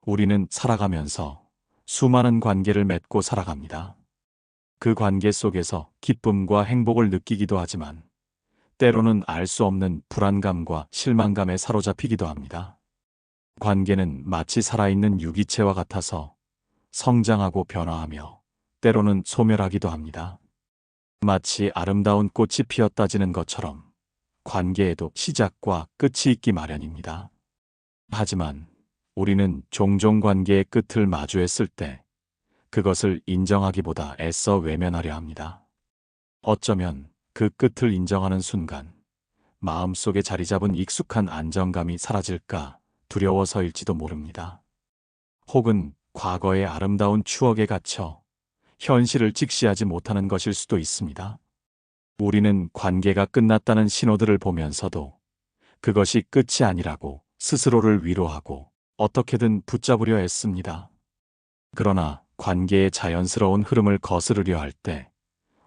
우리는 살아가면서 수많은 관계를 맺고 살아갑니다. 그 관계 속에서 기쁨과 행복을 느끼기도 하지만 때로는 알 수 없는 불안감과 실망감에 사로잡히기도 합니다. 관계는 마치 살아있는 유기체와 같아서 성장하고 변화하며 때로는 소멸하기도 합니다. 마치 아름다운 꽃이 피었다지는 것처럼 관계에도 시작과 끝이 있기 마련입니다. 하지만 우리는 종종 관계의 끝을 마주했을 때 그것을 인정하기보다 애써 외면하려 합니다. 어쩌면 그 끝을 인정하는 순간 마음속에 자리 잡은 익숙한 안정감이 사라질까 두려워서일지도 모릅니다. 혹은 과거의 아름다운 추억에 갇혀 현실을 직시하지 못하는 것일 수도 있습니다. 우리는 관계가 끝났다는 신호들을 보면서도 그것이 끝이 아니라고 스스로를 위로하고 어떻게든 붙잡으려 애씁니다. 그러나 관계의 자연스러운 흐름을 거스르려 할 때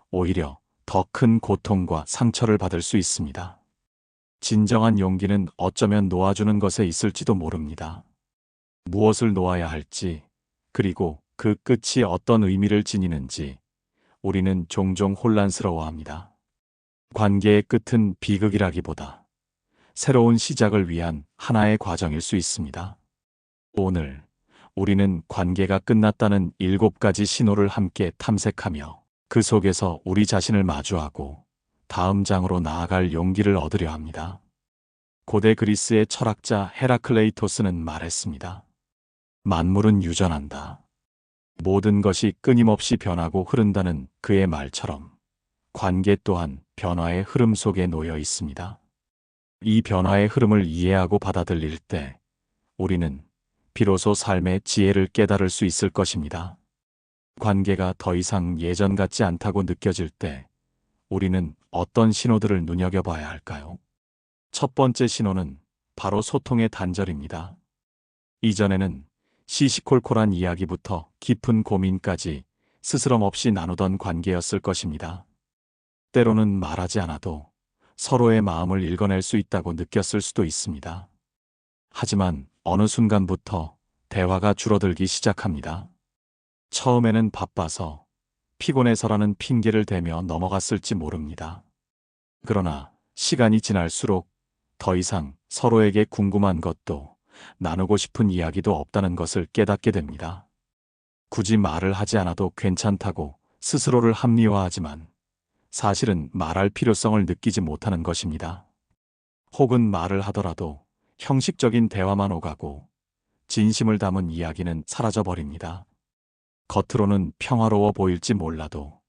오히려 더 큰 고통과 상처를 받을 수 있습니다. 진정한 용기는 어쩌면 놓아주는 것에 있을지도 모릅니다. 무엇을 놓아야 할지, 그리고 그 끝이 어떤 의미를 지니는지 우리는 종종 혼란스러워합니다. 관계의 끝은 비극이라기보다 새로운 시작을 위한 하나의 과정일 수 있습니다. 오늘 우리는 관계가 끝났다는 7가지 신호를 함께 탐색하며 그 속에서 우리 자신을 마주하고 다음 장으로 나아갈 용기를 얻으려 합니다. 고대 그리스의 철학자 헤라클레이토스는 말했습니다. 만물은 유전한다. 모든 것이 끊임없이 변하고 흐른다는 그의 말처럼 관계 또한 변화의 흐름 속에 놓여 있습니다. 이 변화의 흐름을 이해하고 받아들일 때 우리는 비로소 삶의 지혜를 깨달을 수 있을 것입니다. 관계가 더 이상 예전 같지 않다고 느껴질 때 우리는 어떤 신호들을 눈여겨봐야 할까요? 첫 번째 신호는 바로 소통의 단절입니다. 이전에는 시시콜콜한 이야기부터 깊은 고민까지 스스럼 없이 나누던 관계였을 것입니다. 때로는 말하지 않아도 서로의 마음을 읽어낼 수 있다고 느꼈을 수도 있습니다. 하지만 어느 순간부터 대화가 줄어들기 시작합니다. 처음에는 바빠서 피곤해서라는 핑계를 대며 넘어갔을지 모릅니다. 그러나 시간이 지날수록 더 이상 서로에게 궁금한 것도 나누고 싶은 이야기도 없다는 것을 깨닫게 됩니다. 굳이 말을 하지 않아도 괜찮다고 스스로를 합리화하지만 사실은 말할 필요성을 느끼지 못하는 것입니다. 혹은 말을 하더라도 형식적인 대화만 오가고 진심을 담은 이야기는 사라져버립니다. 겉으로는 평화로워 보일지 몰라도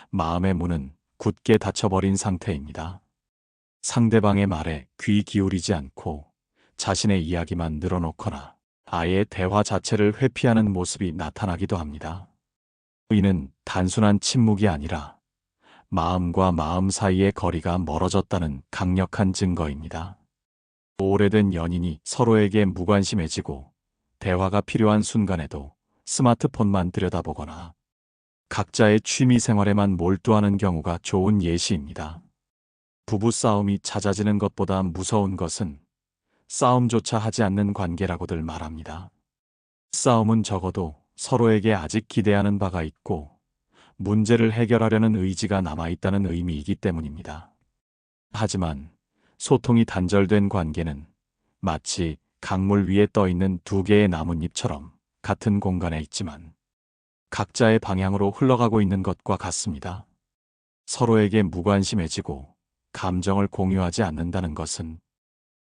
마음의 문은 굳게 닫혀버린 상태입니다. 상대방의 말에 귀 기울이지 않고 자신의 이야기만 늘어놓거나 아예 대화 자체를 회피하는 모습이 나타나기도 합니다. 이는 단순한 침묵이 아니라 마음과 마음 사이의 거리가 멀어졌다는 강력한 증거입니다. 오래된 연인이 서로에게 무관심해지고 대화가 필요한 순간에도 스마트폰만 들여다보거나 각자의 취미 생활에만 몰두하는 경우가 좋은 예시입니다. 부부싸움이 잦아지는 것보다 무서운 것은 싸움조차 하지 않는 관계라고들 말합니다. 싸움은 적어도 서로에게 아직 기대하는 바가 있고 문제를 해결하려는 의지가 남아있다는 의미이기 때문입니다. 하지만 소통이 단절된 관계는 마치 강물 위에 떠있는 2개의 나뭇잎처럼 같은 공간에 있지만 각자의 방향으로 흘러가고 있는 것과 같습니다. 서로에게 무관심해지고 감정을 공유하지 않는다는 것은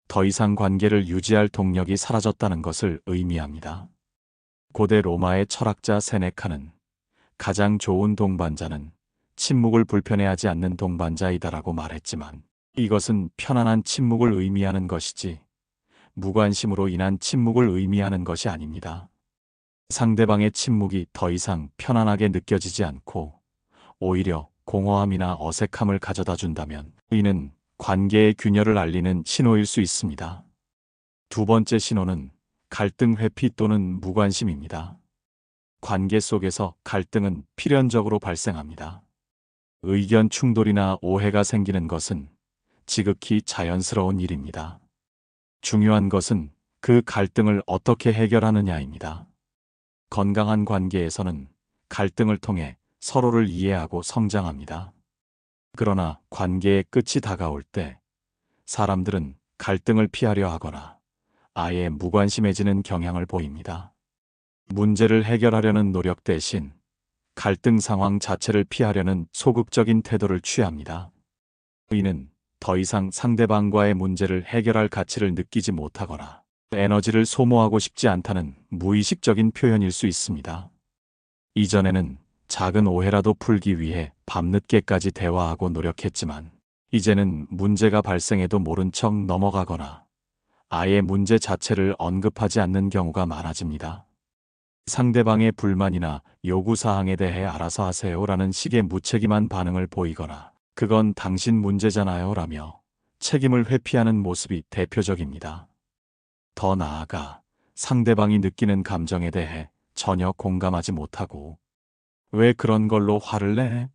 더 이상 관계를 유지할 동력이 사라졌다는 것을 의미합니다. 고대 로마의 철학자 세네카는 가장 좋은 동반자는 침묵을 불편해하지 않는 동반자이다라고 말했지만 이것은 편안한 침묵을 의미하는 것이지 무관심으로 인한 침묵을 의미하는 것이 아닙니다. 상대방의 침묵이 더 이상 편안하게 느껴지지 않고 오히려 공허함이나 어색함을 가져다 준다면 이는 관계의 균열을 알리는 신호일 수 있습니다. 두 번째 신호는 갈등 회피 또는 무관심입니다. 관계 속에서 갈등은 필연적으로 발생합니다. 의견 충돌이나 오해가 생기는 것은 지극히 자연스러운 일입니다. 중요한 것은 그 갈등을 어떻게 해결하느냐입니다. 건강한 관계에서는 갈등을 통해 서로를 이해하고 성장합니다. 그러나 관계의 끝이 다가올 때 사람들은 갈등을 피하려 하거나 아예 무관심해지는 경향을 보입니다. 문제를 해결하려는 노력 대신 갈등 상황 자체를 피하려는 소극적인 태도를 취합니다. 이는 더 이상 상대방과의 문제를 해결할 가치를 느끼지 못하거나 에너지를 소모하고 싶지 않다는 무의식적인 표현일 수 있습니다. 이전에는 작은 오해라도 풀기 위해 밤늦게까지 대화하고 노력했지만 이제는 문제가 발생해도 모른 척 넘어가거나 아예 문제 자체를 언급하지 않는 경우가 많아집니다. 상대방의 불만이나 요구사항에 대해 알아서 하세요라는 식의 무책임한 반응을 보이거나 그건 당신 문제잖아요 라며 책임을 회피하는 모습이 대표적입니다. 더 나아가 상대방이 느끼는 감정에 대해 전혀 공감하지 못하고 왜 그런 걸로 화를 내?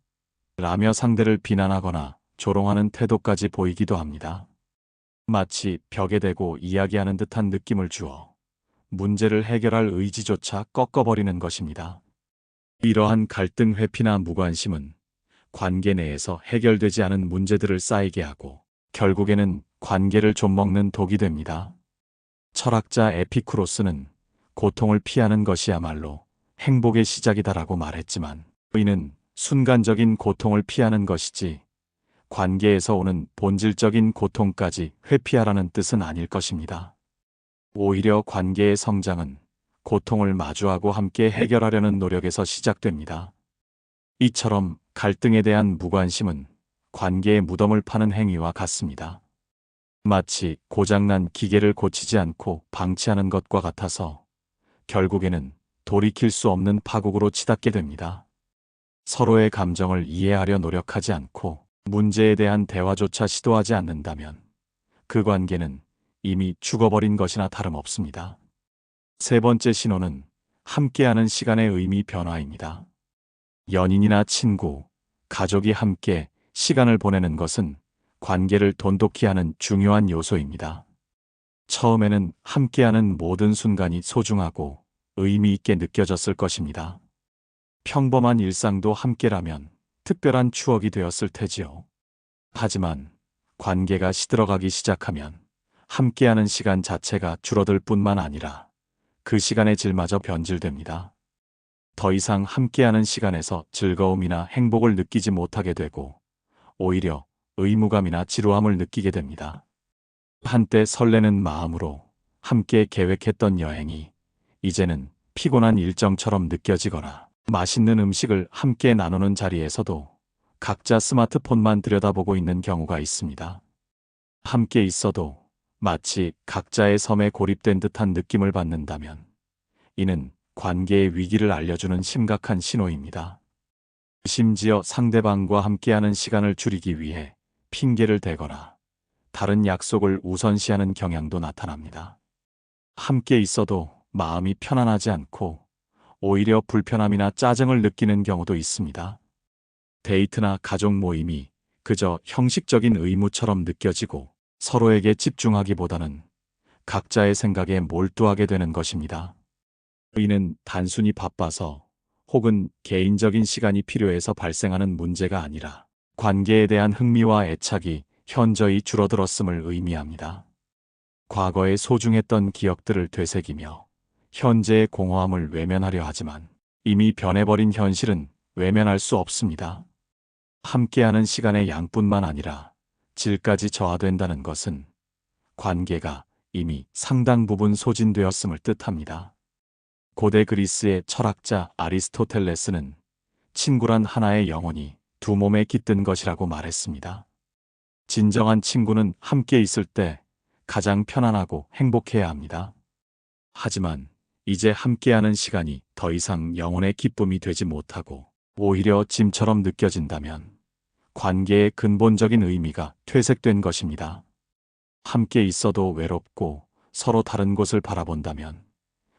라며 상대를 비난하거나 조롱하는 태도까지 보이기도 합니다. 마치 벽에 대고 이야기하는 듯한 느낌을 주어 문제를 해결할 의지조차 꺾어버리는 것입니다. 이러한 갈등 회피나 무관심은 관계 내에서 해결되지 않은 문제들을 쌓이게 하고 결국에는 관계를 좀먹는 독이 됩니다. 철학자 에피쿠로스는 고통을 피하는 것이야말로 행복의 시작이다라고 말했지만 이는 순간적인 고통을 피하는 것이지 관계에서 오는 본질적인 고통까지 회피하라는 뜻은 아닐 것입니다. 오히려 관계의 성장은 고통을 마주하고 함께 해결하려는 노력에서 시작됩니다. 이처럼 갈등에 대한 무관심은 관계의 무덤을 파는 행위와 같습니다. 마치 고장난 기계를 고치지 않고 방치하는 것과 같아서 결국에는 돌이킬 수 없는 파국으로 치닫게 됩니다. 서로의 감정을 이해하려 노력하지 않고 문제에 대한 대화조차 시도하지 않는다면 그 관계는 이미 죽어버린 것이나 다름없습니다. 세 번째 신호는 함께하는 시간의 의미 변화입니다. 연인이나 친구, 가족이 함께 시간을 보내는 것은 관계를 돈독히 하는 중요한 요소입니다. 처음에는 함께하는 모든 순간이 소중하고 의미 있게 느껴졌을 것입니다. 평범한 일상도 함께라면 특별한 추억이 되었을 테지요. 하지만 관계가 시들어가기 시작하면 함께하는 시간 자체가 줄어들 뿐만 아니라 그 시간의 질마저 변질됩니다. 더 이상 함께하는 시간에서 즐거움이나 행복을 느끼지 못하게 되고 오히려 의무감이나 지루함을 느끼게 됩니다. 한때 설레는 마음으로 함께 계획했던 여행이 이제는 피곤한 일정처럼 느껴지거나 맛있는 음식을 함께 나누는 자리에서도 각자 스마트폰만 들여다보고 있는 경우가 있습니다. 함께 있어도 마치 각자의 섬에 고립된 듯한 느낌을 받는다면 이는 관계의 위기를 알려주는 심각한 신호입니다. 심지어 상대방과 함께하는 시간을 줄이기 위해 핑계를 대거나 다른 약속을 우선시하는 경향도 나타납니다. 함께 있어도 마음이 편안하지 않고 오히려 불편함이나 짜증을 느끼는 경우도 있습니다. 데이트나 가족 모임이 그저 형식적인 의무처럼 느껴지고 서로에게 집중하기보다는 각자의 생각에 몰두하게 되는 것입니다. 이는 단순히 바빠서 혹은 개인적인 시간이 필요해서 발생하는 문제가 아니라 관계에 대한 흥미와 애착이 현저히 줄어들었음을 의미합니다. 과거에 소중했던 기억들을 되새기며 현재의 공허함을 외면하려 하지만 이미 변해버린 현실은 외면할 수 없습니다. 함께하는 시간의 양뿐만 아니라 질까지 저하된다는 것은 관계가 이미 상당 부분 소진되었음을 뜻합니다. 고대 그리스의 철학자 아리스토텔레스는 친구란 하나의 영혼이 두 몸에 깃든 것이라고 말했습니다. 진정한 친구는 함께 있을 때 가장 편안하고 행복해야 합니다. 하지만 이제 함께하는 시간이 더 이상 영혼의 기쁨이 되지 못하고 오히려 짐처럼 느껴진다면 관계의 근본적인 의미가 퇴색된 것입니다. 함께 있어도 외롭고 서로 다른 곳을 바라본다면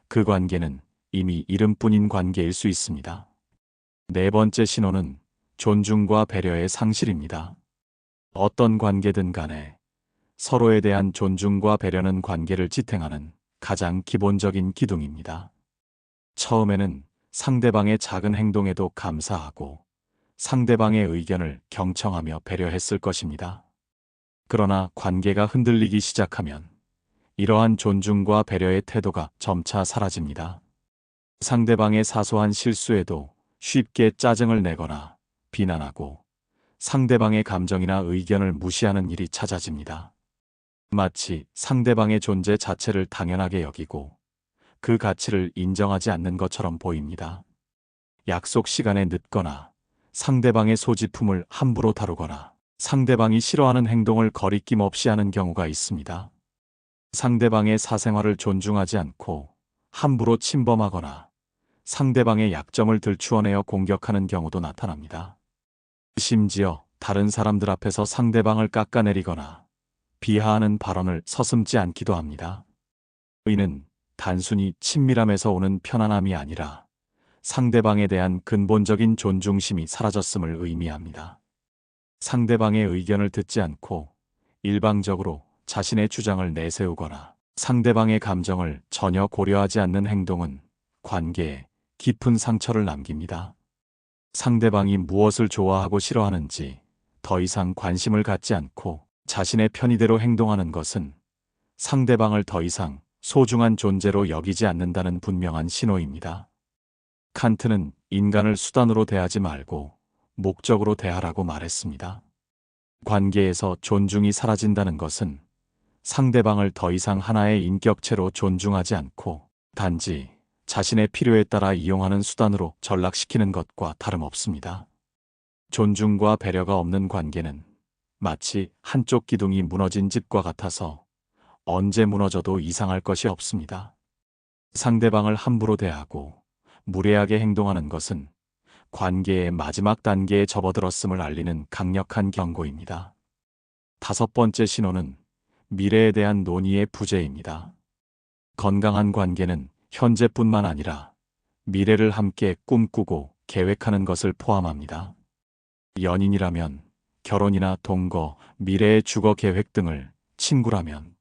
그 관계는 이미 이름뿐인 관계일 수 있습니다. 네 번째 신호는 존중과 배려의 상실입니다. 어떤 관계든 간에 서로에 대한 존중과 배려는 관계를 지탱하는 가장 기본적인 기둥입니다. 처음에는 상대방의 작은 행동에도 감사하고 상대방의 의견을 경청하며 배려했을 것입니다. 그러나 관계가 흔들리기 시작하면 이러한 존중과 배려의 태도가 점차 사라집니다. 상대방의 사소한 실수에도 쉽게 짜증을 내거나 비난하고 상대방의 감정이나 의견을 무시하는 일이 잦아집니다. 마치 상대방의 존재 자체를 당연하게 여기고 그 가치를 인정하지 않는 것처럼 보입니다. 약속 시간에 늦거나 상대방의 소지품을 함부로 다루거나 상대방이 싫어하는 행동을 거리낌 없이 하는 경우가 있습니다. 상대방의 사생활을 존중하지 않고 함부로 침범하거나 상대방의 약점을 들추어내어 공격하는 경우도 나타납니다. 심지어 다른 사람들 앞에서 상대방을 깎아내리거나 비하하는 발언을 서슴지 않기도 합니다. 이는 단순히 친밀함에서 오는 편안함이 아니라 상대방에 대한 근본적인 존중심이 사라졌음을 의미합니다. 상대방의 의견을 듣지 않고 일방적으로 자신의 주장을 내세우거나 상대방의 감정을 전혀 고려하지 않는 행동은 관계에 깊은 상처를 남깁니다. 상대방이 무엇을 좋아하고 싫어하는지 더 이상 관심을 갖지 않고 자신의 편의대로 행동하는 것은 상대방을 더 이상 소중한 존재로 여기지 않는다는 분명한 신호입니다. 칸트는 인간을 수단으로 대하지 말고 목적으로 대하라고 말했습니다. 관계에서 존중이 사라진다는 것은 상대방을 더 이상 하나의 인격체로 존중하지 않고 단지 자신의 필요에 따라 이용하는 수단으로 전락시키는 것과 다름없습니다. 존중과 배려가 없는 관계는 마치 한쪽 기둥이 무너진 집과 같아서 언제 무너져도 이상할 것이 없습니다. 상대방을 함부로 대하고 무례하게 행동하는 것은 관계의 마지막 단계에 접어들었음을 알리는 강력한 경고입니다. 다섯 번째 신호는 미래에 대한 논의의 부재입니다. 건강한 관계는 현재뿐만 아니라 미래를 함께 꿈꾸고 계획하는 것을 포함합니다. 연인이라면 결혼이나 동거, 미래의 주거 계획 등을, 친구라면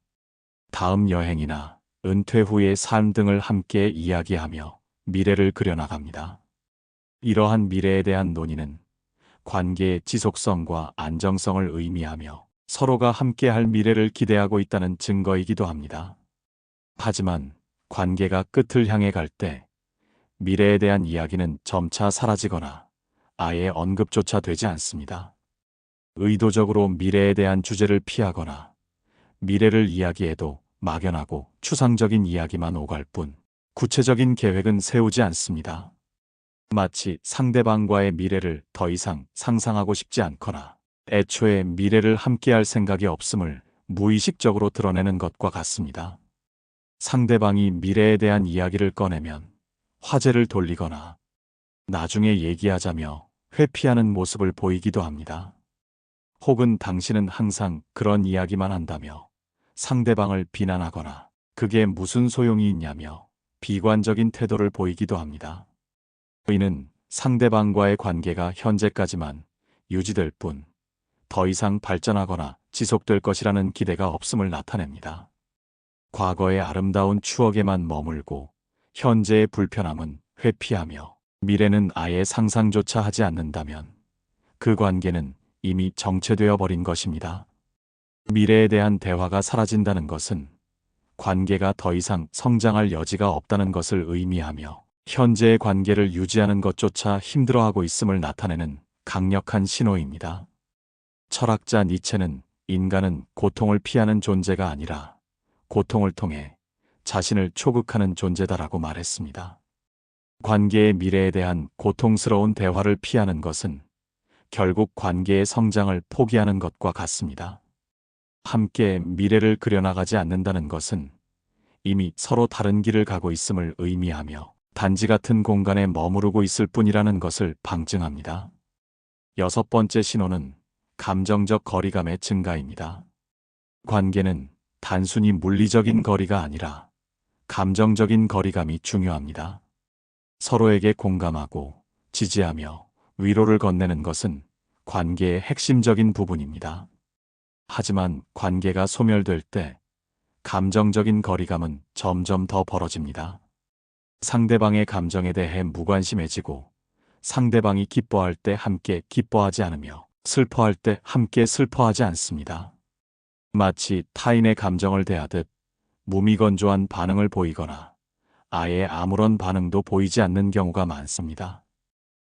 다음 여행이나 은퇴 후의 삶 등을 함께 이야기하며 미래를 그려나갑니다. 이러한 미래에 대한 논의는 관계의 지속성과 안정성을 의미하며 서로가 함께할 미래를 기대하고 있다는 증거이기도 합니다. 하지만 관계가 끝을 향해 갈 때 미래에 대한 이야기는 점차 사라지거나 아예 언급조차 되지 않습니다. 의도적으로 미래에 대한 주제를 피하거나 미래를 이야기해도 막연하고 추상적인 이야기만 오갈 뿐 구체적인 계획은 세우지 않습니다. 마치 상대방과의 미래를 더 이상 상상하고 싶지 않거나 애초에 미래를 함께할 생각이 없음을 무의식적으로 드러내는 것과 같습니다. 상대방이 미래에 대한 이야기를 꺼내면 화제를 돌리거나 나중에 얘기하자며 회피하는 모습을 보이기도 합니다. 혹은 당신은 항상 그런 이야기만 한다며 상대방을 비난하거나 그게 무슨 소용이 있냐며 비관적인 태도를 보이기도 합니다. 이는 상대방과의 관계가 현재까지만 유지될 뿐 더 이상 발전하거나 지속될 것이라는 기대가 없음을 나타냅니다. 과거의 아름다운 추억에만 머물고 현재의 불편함은 회피하며 미래는 아예 상상조차 하지 않는다면 그 관계는 이미 정체되어 버린 것입니다. 미래에 대한 대화가 사라진다는 것은 관계가 더 이상 성장할 여지가 없다는 것을 의미하며 현재의 관계를 유지하는 것조차 힘들어하고 있음을 나타내는 강력한 신호입니다. 철학자 니체는 인간은 고통을 피하는 존재가 아니라 고통을 통해 자신을 초극하는 존재다라고 말했습니다. 관계의 미래에 대한 고통스러운 대화를 피하는 것은 결국 관계의 성장을 포기하는 것과 같습니다. 함께 미래를 그려나가지 않는다는 것은 이미 서로 다른 길을 가고 있음을 의미하며 단지 같은 공간에 머무르고 있을 뿐이라는 것을 방증합니다. 여섯 번째 신호는 감정적 거리감의 증가입니다. 관계는 단순히 물리적인 거리가 아니라 감정적인 거리감이 중요합니다. 서로에게 공감하고 지지하며 위로를 건네는 것은 관계의 핵심적인 부분입니다. 하지만 관계가 소멸될 때 감정적인 거리감은 점점 더 벌어집니다. 상대방의 감정에 대해 무관심해지고 상대방이 기뻐할 때 함께 기뻐하지 않으며 슬퍼할 때 함께 슬퍼하지 않습니다. 마치 타인의 감정을 대하듯 무미건조한 반응을 보이거나 아예 아무런 반응도 보이지 않는 경우가 많습니다.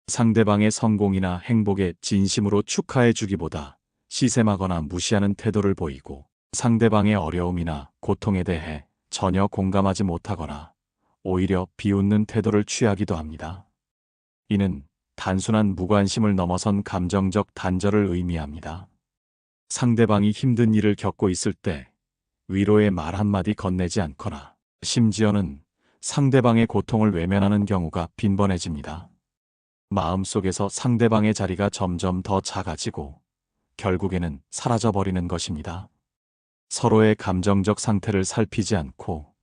상대방의 성공이나 행복에 진심으로 축하해 주기보다 시샘하거나 무시하는 태도를 보이고 상대방의 어려움이나 고통에 대해 전혀 공감하지 못하거나 오히려 비웃는 태도를 취하기도 합니다. 이는 단순한 무관심을 넘어선 감정적 단절을 의미합니다. 상대방이 힘든 일을 겪고 있을 때 위로의 말 한마디 건네지 않거나 심지어는 상대방의 고통을 외면하는 경우가 빈번해집니다. 마음속에서 상대방의 자리가 점점 더 작아지고 결국에는 사라져버리는 것입니다. 서로의 감정적 상태를 살피지 않고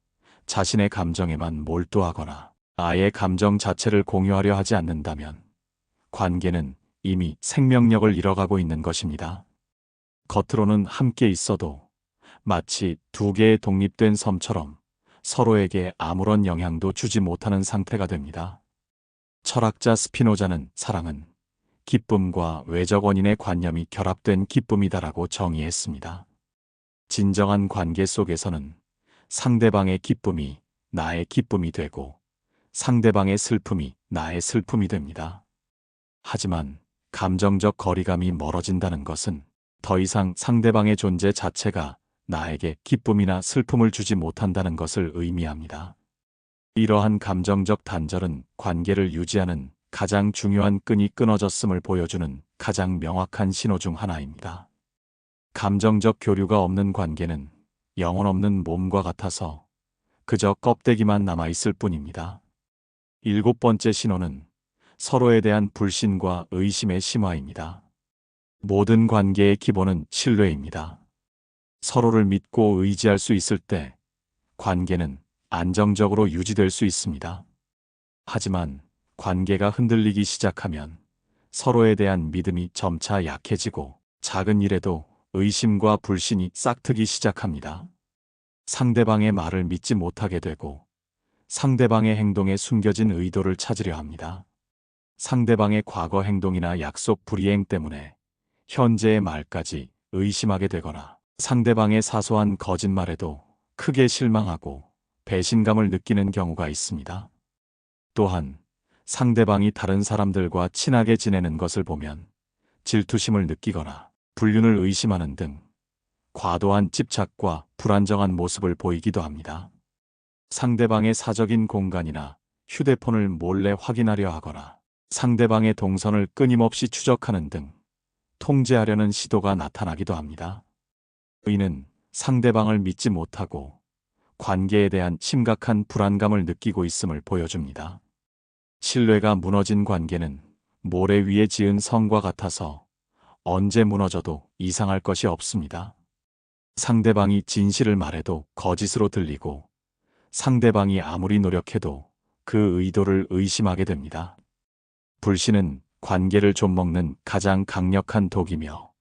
자신의 감정에만 몰두하거나 아예 감정 자체를 공유하려 하지 않는다면 관계는 이미 생명력을 잃어가고 있는 것입니다. 겉으로는 함께 있어도 마치 두 개의 독립된 섬처럼 서로에게 아무런 영향도 주지 못하는 상태가 됩니다. 철학자 스피노자는 사랑은 기쁨과 외적 원인의 관념이 결합된 기쁨이다라고 정의했습니다. 진정한 관계 속에서는 상대방의 기쁨이 나의 기쁨이 되고 상대방의 슬픔이 나의 슬픔이 됩니다. 하지만 감정적 거리감이 멀어진다는 것은 더 이상 상대방의 존재 자체가 나에게 기쁨이나 슬픔을 주지 못한다는 것을 의미합니다. 이러한 감정적 단절은 관계를 유지하는 가장 중요한 끈이 끊어졌음을 보여주는 가장 명확한 신호 중 하나입니다. 감정적 교류가 없는 관계는 영혼 없는 몸과 같아서 그저 껍데기만 남아있을 뿐입니다. 7번째 신호는 서로에 대한 불신과 의심의 심화입니다. 모든 관계의 기본은 신뢰입니다. 서로를 믿고 의지할 수 있을 때 관계는 안정적으로 유지될 수 있습니다. 하지만 관계가 흔들리기 시작하면 서로에 대한 믿음이 점차 약해지고 작은 일에도 의심과 불신이 싹트기 시작합니다. 상대방의 말을 믿지 못하게 되고 상대방의 행동에 숨겨진 의도를 찾으려 합니다. 상대방의 과거 행동이나 약속 불이행 때문에 현재의 말까지 의심하게 되거나 상대방의 사소한 거짓말에도 크게 실망하고 배신감을 느끼는 경우가 있습니다. 또한 상대방이 다른 사람들과 친하게 지내는 것을 보면 질투심을 느끼거나 불륜을 의심하는 등 과도한 집착과 불안정한 모습을 보이기도 합니다. 상대방의 사적인 공간이나 휴대폰을 몰래 확인하려 하거나 상대방의 동선을 끊임없이 추적하는 등 통제하려는 시도가 나타나기도 합니다. 이는 상대방을 믿지 못하고 관계에 대한 심각한 불안감을 느끼고 있음을 보여줍니다. 신뢰가 무너진 관계는 모래 위에 지은 성과 같아서 언제 무너져도 이상할 것이 없습니다. 상대방이 진실을 말해도 거짓으로 들리고 상대방이 아무리 노력해도 그 의도를 의심하게 됩니다. 불신은 관계를 좀먹는 가장 강력한 독이며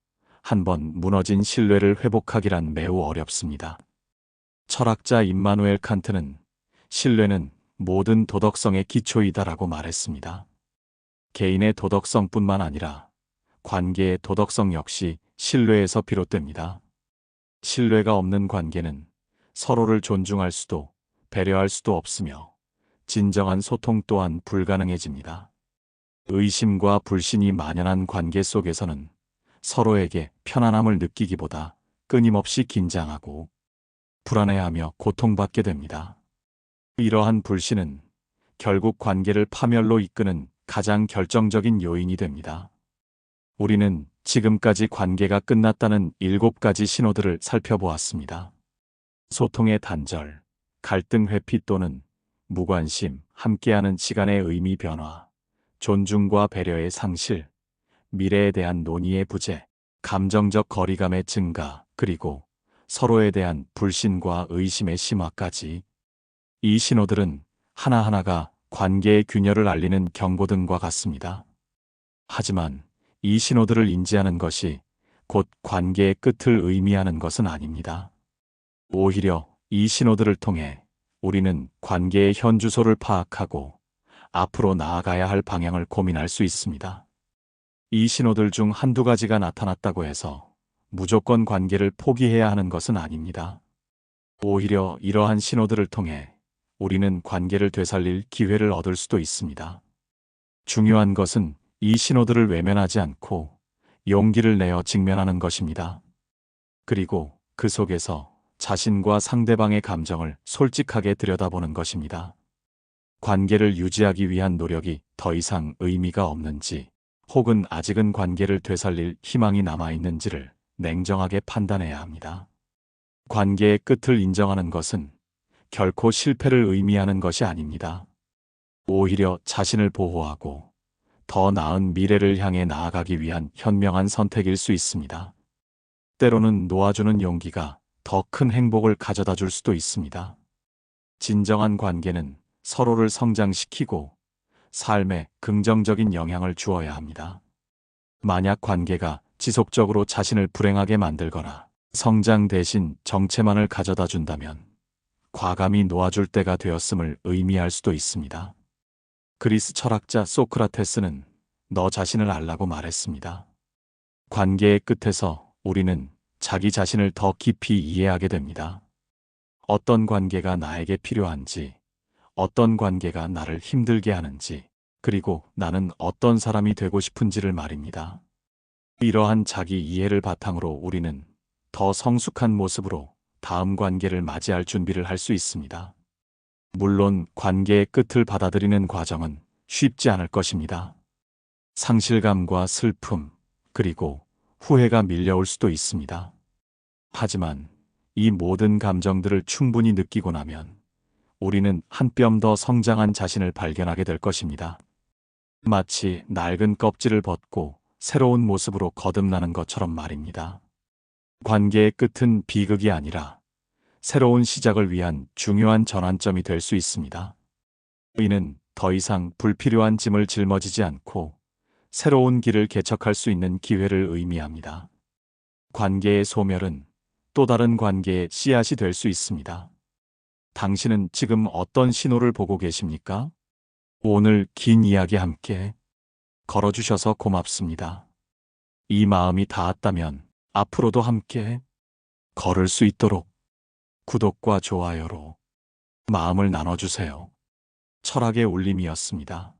한번 무너진 신뢰를 회복하기란 매우 어렵습니다. 철학자 임마누엘 칸트는 신뢰는 모든 도덕성의 기초이다라고 말했습니다. 개인의 도덕성뿐만 아니라 관계의 도덕성 역시 신뢰에서 비롯됩니다. 신뢰가 없는 관계는 서로를 존중할 수도 배려할 수도 없으며 진정한 소통 또한 불가능해집니다. 의심과 불신이 만연한 관계 속에서는 서로에게 편안함을 느끼기보다 끊임없이 긴장하고 불안해하며 고통받게 됩니다. 이러한 불신은 결국 관계를 파멸로 이끄는 가장 결정적인 요인이 됩니다. 우리는 지금까지 관계가 끝났다는 7가지 신호들을 살펴보았습니다. 소통의 단절, 갈등 회피 또는 무관심, 함께하는 시간의 의미 변화, 존중과 배려의 상실, 미래에 대한 논의의 부재, 감정적 거리감의 증가, 그리고 서로에 대한 불신과 의심의 심화까지. 이 신호들은 하나하나가 관계의 균열을 알리는 경고등과 같습니다. 하지만 이 신호들을 인지하는 것이 곧 관계의 끝을 의미하는 것은 아닙니다. 오히려 이 신호들을 통해 우리는 관계의 현 주소를 파악하고 앞으로 나아가야 할 방향을 고민할 수 있습니다. 이 신호들 중 한두 가지가 나타났다고 해서 무조건 관계를 포기해야 하는 것은 아닙니다. 오히려 이러한 신호들을 통해 우리는 관계를 되살릴 기회를 얻을 수도 있습니다. 중요한 것은 이 신호들을 외면하지 않고 용기를 내어 직면하는 것입니다. 그리고 그 속에서 자신과 상대방의 감정을 솔직하게 들여다보는 것입니다. 관계를 유지하기 위한 노력이 더 이상 의미가 없는지, 혹은 아직은 관계를 되살릴 희망이 남아있는지를 냉정하게 판단해야 합니다. 관계의 끝을 인정하는 것은 결코 실패를 의미하는 것이 아닙니다. 오히려 자신을 보호하고 더 나은 미래를 향해 나아가기 위한 현명한 선택일 수 있습니다. 때로는 놓아주는 용기가 더 큰 행복을 가져다 줄 수도 있습니다. 진정한 관계는 서로를 성장시키고 삶에 긍정적인 영향을 주어야 합니다. 만약 관계가 지속적으로 자신을 불행하게 만들거나 성장 대신 정체만을 가져다 준다면 과감히 놓아줄 때가 되었음을 의미할 수도 있습니다. 그리스 철학자 소크라테스는 너 자신을 알라고 말했습니다. 관계의 끝에서 우리는 자기 자신을 더 깊이 이해하게 됩니다. 어떤 관계가 나에게 필요한지, 어떤 관계가 나를 힘들게 하는지, 그리고 나는 어떤 사람이 되고 싶은지를 말입니다. 이러한 자기 이해를 바탕으로 우리는 더 성숙한 모습으로 다음 관계를 맞이할 준비를 할 수 있습니다. 물론 관계의 끝을 받아들이는 과정은 쉽지 않을 것입니다. 상실감과 슬픔, 그리고 후회가 밀려올 수도 있습니다. 하지만 이 모든 감정들을 충분히 느끼고 나면 우리는 한 뼘 더 성장한 자신을 발견하게 될 것입니다. 마치 낡은 껍질을 벗고 새로운 모습으로 거듭나는 것처럼 말입니다. 관계의 끝은 비극이 아니라 새로운 시작을 위한 중요한 전환점이 될 수 있습니다. 이는 더 이상 불필요한 짐을 짊어지지 않고 새로운 길을 개척할 수 있는 기회를 의미합니다. 관계의 소멸은 또 다른 관계의 씨앗이 될 수 있습니다. 당신은 지금 어떤 신호를 보고 계십니까? 오늘 긴 이야기 함께 걸어주셔서 고맙습니다. 이 마음이 닿았다면 앞으로도 함께 걸을 수 있도록 구독과 좋아요로 마음을 나눠주세요. 철학의 울림이었습니다.